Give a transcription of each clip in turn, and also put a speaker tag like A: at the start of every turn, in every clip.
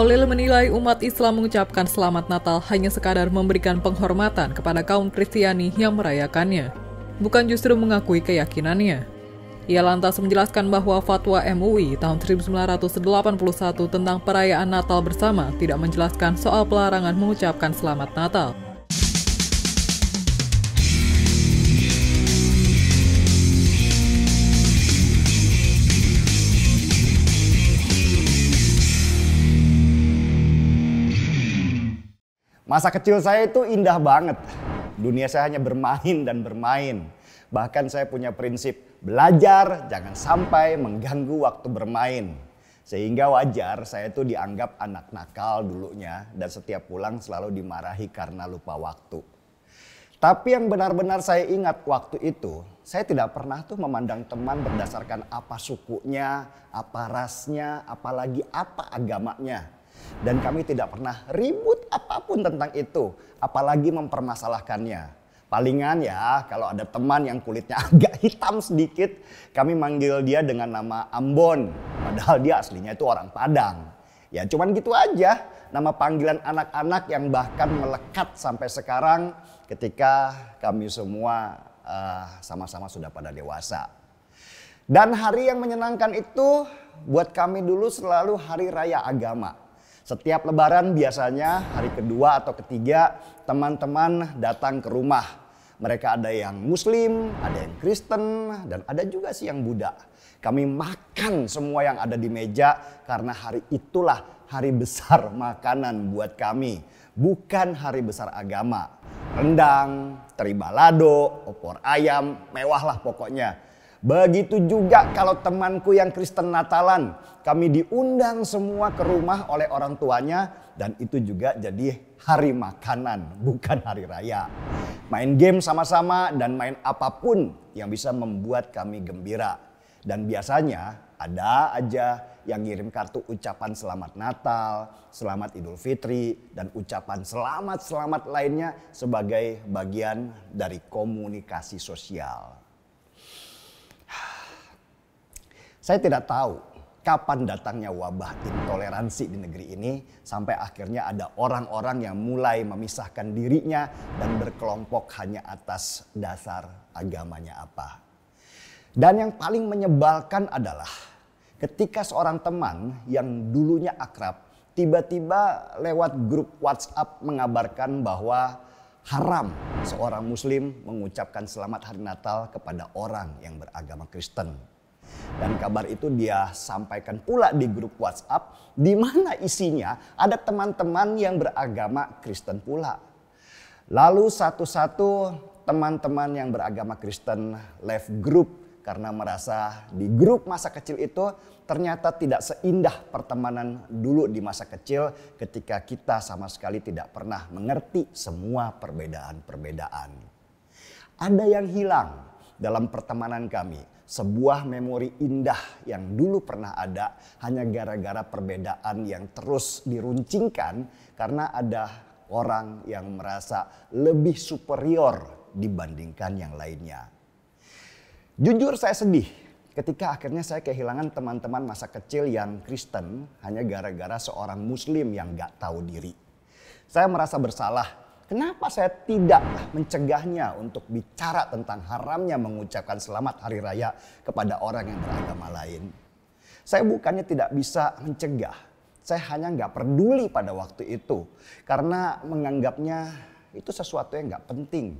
A: Holil menilai umat Islam mengucapkan selamat Natal hanya sekadar memberikan penghormatan kepada kaum Kristiani yang merayakannya, bukan justru mengakui keyakinannya. Ia lantas menjelaskan bahwa fatwa MUI tahun 1981 tentang perayaan Natal bersama tidak menjelaskan soal pelarangan mengucapkan selamat Natal.
B: Masa kecil saya itu indah banget. Dunia saya hanya bermain dan bermain. Bahkan saya punya prinsip belajar jangan sampai mengganggu waktu bermain. Sehingga wajar saya itu dianggap anak nakal dulunya dan setiap pulang selalu dimarahi karena lupa waktu. Tapi yang benar-benar saya ingat waktu itu, saya tidak pernah tuh memandang teman berdasarkan apa sukunya, apa rasnya, apalagi apa agamanya. Dan kami tidak pernah ribut apapun tentang itu, apalagi mempermasalahkannya. Palingan ya kalau ada teman yang kulitnya agak hitam sedikit, kami manggil dia dengan nama Ambon. Padahal dia aslinya itu orang Padang. Ya cuman gitu aja, nama panggilan anak-anak yang bahkan melekat sampai sekarang ketika kami semua sama-sama sudah pada dewasa. Dan hari yang menyenangkan itu buat kami dulu selalu hari raya agama. Setiap lebaran biasanya hari kedua atau ketiga teman-teman datang ke rumah. Mereka ada yang muslim, ada yang Kristen, dan ada juga sih yang Buddha. Kami makan semua yang ada di meja karena hari itulah hari besar makanan buat kami. Bukan hari besar agama. Rendang, teri balado, opor ayam, mewah lah pokoknya. Begitu juga kalau temanku yang Kristen Natalan. Kami diundang semua ke rumah oleh orang tuanya. Dan itu juga jadi hari makanan, bukan hari raya. Main game sama-sama dan main apapun yang bisa membuat kami gembira. Dan biasanya ada aja yang ngirim kartu ucapan selamat Natal, selamat Idul Fitri, dan ucapan selamat-selamat lainnya sebagai bagian dari komunikasi sosial. Saya tidak tahu kapan datangnya wabah intoleransi di negeri ini sampai akhirnya ada orang-orang yang mulai memisahkan dirinya dan berkelompok hanya atas dasar agamanya apa. Dan yang paling menyebalkan adalah ketika seorang teman yang dulunya akrab tiba-tiba lewat grup WhatsApp mengabarkan bahwa haram seorang muslim mengucapkan selamat hari Natal kepada orang yang beragama Kristen. Dan kabar itu dia sampaikan pula di grup WhatsApp di mana isinya ada teman-teman yang beragama Kristen pula. Lalu satu-satu teman-teman yang beragama Kristen left group karena merasa di grup masa kecil itu ternyata tidak seindah pertemanan dulu di masa kecil ketika kita sama sekali tidak pernah mengerti semua perbedaan-perbedaan. Ada yang hilang dalam pertemanan kami. Sebuah memori indah yang dulu pernah ada hanya gara-gara perbedaan yang terus diruncingkan karena ada orang yang merasa lebih superior dibandingkan yang lainnya. Jujur saya sedih ketika akhirnya saya kehilangan teman-teman masa kecil yang Kristen hanya gara-gara seorang muslim yang gak tahu diri. Saya merasa bersalah. Kenapa saya tidak mencegahnya untuk bicara tentang haramnya mengucapkan selamat hari raya kepada orang yang beragama lain? Saya bukannya tidak bisa mencegah. Saya hanya nggak peduli pada waktu itu. Karena menganggapnya itu sesuatu yang nggak penting.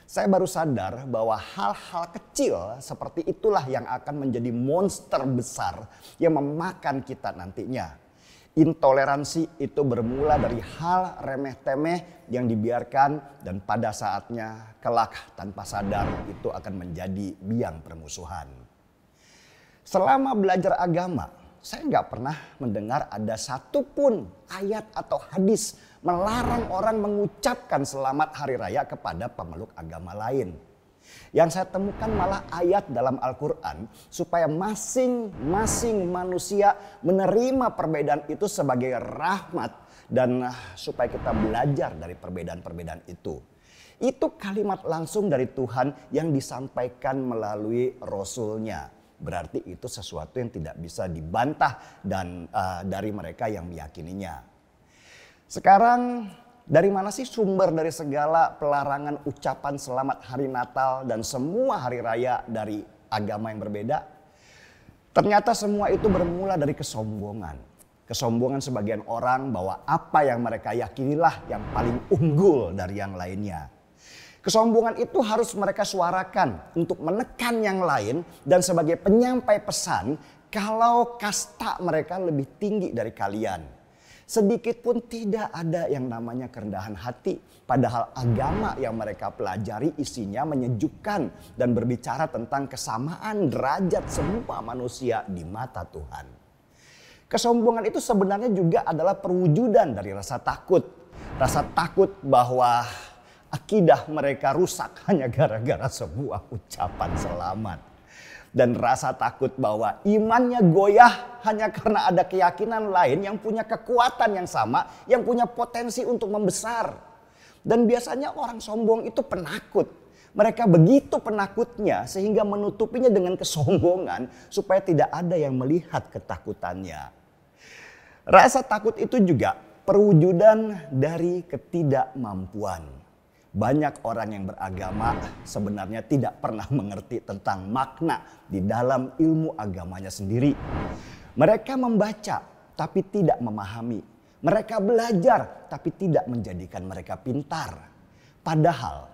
B: Saya baru sadar bahwa hal-hal kecil seperti itulah yang akan menjadi monster besar yang memakan kita nantinya. Intoleransi itu bermula dari hal remeh-temeh yang dibiarkan dan pada saatnya kelak tanpa sadar itu akan menjadi biang permusuhan. Selama belajar agama, saya nggak pernah mendengar ada satupun ayat atau hadis melarang orang mengucapkan selamat hari raya kepada pemeluk agama lain. Yang saya temukan malah ayat dalam Al-Quran supaya masing-masing manusia menerima perbedaan itu sebagai rahmat dan supaya kita belajar dari perbedaan-perbedaan itu. Itu kalimat langsung dari Tuhan yang disampaikan melalui Rasul-Nya. berarti itu sesuatu yang tidak bisa dibantah dan dari mereka yang meyakininya. Sekarang dari mana sih sumber dari segala pelarangan ucapan selamat hari Natal dan semua hari raya dari agama yang berbeda? Ternyata semua itu bermula dari kesombongan. Kesombongan sebagian orang bahwa apa yang mereka yakinilah yang paling unggul dari yang lainnya. Kesombongan itu harus mereka suarakan untuk menekan yang lain dan sebagai penyampai pesan kalau kasta mereka lebih tinggi dari kalian. Sedikit pun tidak ada yang namanya kerendahan hati. Padahal agama yang mereka pelajari isinya menyejukkan dan berbicara tentang kesamaan derajat semua manusia di mata Tuhan. Kesombongan itu sebenarnya juga adalah perwujudan dari rasa takut. Rasa takut bahwa akidah mereka rusak hanya gara-gara sebuah ucapan selamat. Dan rasa takut bahwa imannya goyah hanya karena ada keyakinan lain yang punya kekuatan yang sama, yang punya potensi untuk membesar. Dan biasanya orang sombong itu penakut. Mereka begitu penakutnya sehingga menutupinya dengan kesombongan supaya tidak ada yang melihat ketakutannya. Rasa takut itu juga perwujudan dari ketidakmampuan. Banyak orang yang beragama sebenarnya tidak pernah mengerti tentang makna di dalam ilmu agamanya sendiri. Mereka membaca tapi tidak memahami. Mereka belajar tapi tidak menjadikan mereka pintar. Padahal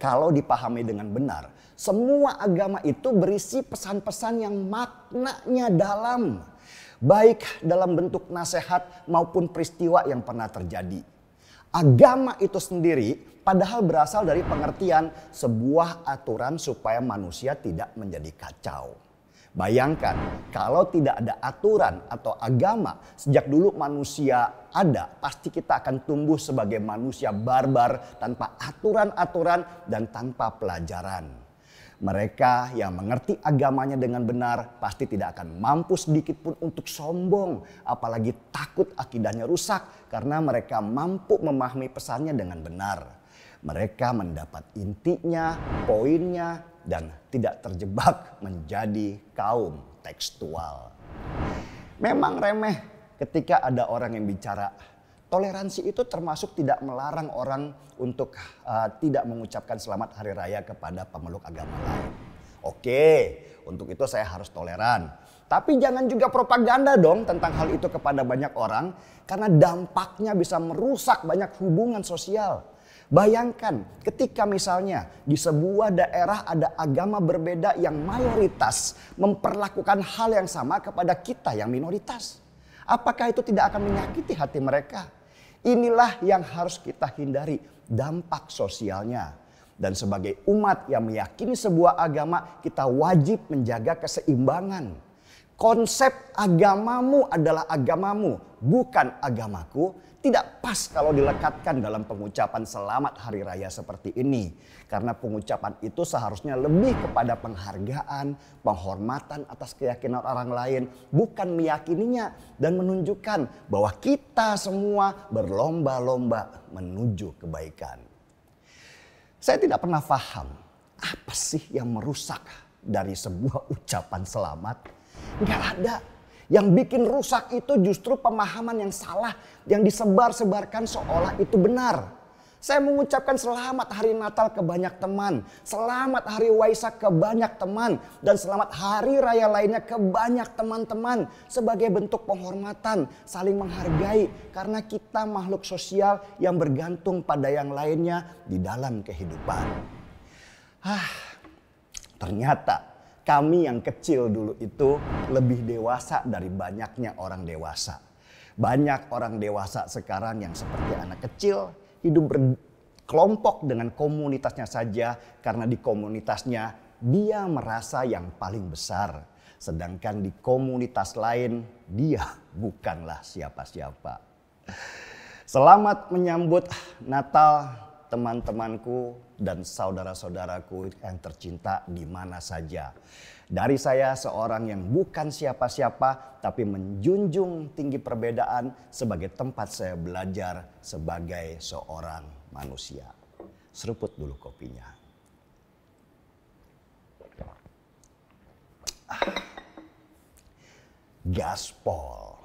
B: kalau dipahami dengan benar, semua agama itu berisi pesan-pesan yang maknanya dalam. Baik dalam bentuk nasihat maupun peristiwa yang pernah terjadi. Agama itu sendiri padahal berasal dari pengertian sebuah aturan supaya manusia tidak menjadi kacau. Bayangkan kalau tidak ada aturan atau agama sejak dulu manusia ada, pasti kita akan tumbuh sebagai manusia barbar tanpa aturan-aturan dan tanpa pelajaran. Mereka yang mengerti agamanya dengan benar pasti tidak akan mampu sedikit pun untuk sombong. Apalagi takut akidahnya rusak karena mereka mampu memahami pesannya dengan benar. Mereka mendapat intinya, poinnya, dan tidak terjebak menjadi kaum tekstual. Memang remeh ketika ada orang yang bicara. Toleransi itu termasuk tidak melarang orang untuk tidak mengucapkan selamat hari raya kepada pemeluk agama lain. Oke, untuk itu saya harus toleran. Tapi jangan juga propaganda dong tentang hal itu kepada banyak orang. Karena dampaknya bisa merusak banyak hubungan sosial. Bayangkan ketika misalnya di sebuah daerah ada agama berbeda yang mayoritas memperlakukan hal yang sama kepada kita yang minoritas. Apakah itu tidak akan menyakiti hati mereka? Inilah yang harus kita hindari, dampak sosialnya. Dan sebagai umat yang meyakini sebuah agama, kita wajib menjaga keseimbangan. Konsep agamamu adalah agamamu, bukan agamaku, tidak pas kalau dilekatkan dalam pengucapan selamat hari raya seperti ini. Karena pengucapan itu seharusnya lebih kepada penghargaan, penghormatan atas keyakinan orang lain. Bukan meyakininya dan menunjukkan bahwa kita semua berlomba-lomba menuju kebaikan. Saya tidak pernah paham apa sih yang merusak dari sebuah ucapan selamat. Nggak ada. Yang bikin rusak itu justru pemahaman yang salah yang disebar-sebarkan seolah itu benar. Saya mengucapkan selamat hari Natal ke banyak teman, selamat hari Waisak ke banyak teman, dan selamat hari raya lainnya ke banyak teman-teman sebagai bentuk penghormatan, saling menghargai karena kita makhluk sosial yang bergantung pada yang lainnya di dalam kehidupan. Ternyata kami yang kecil dulu itu lebih dewasa dari banyaknya orang dewasa. Banyak orang dewasa sekarang yang seperti anak kecil hidup berkelompok dengan komunitasnya saja karena di komunitasnya dia merasa yang paling besar. Sedangkan di komunitas lain dia bukanlah siapa-siapa. Selamat menyambut Natal teman-temanku dan saudara-saudaraku yang tercinta di mana saja. Dari saya seorang yang bukan siapa-siapa tapi menjunjung tinggi perbedaan sebagai tempat saya belajar sebagai seorang manusia. Seruput dulu kopinya. Gaspol.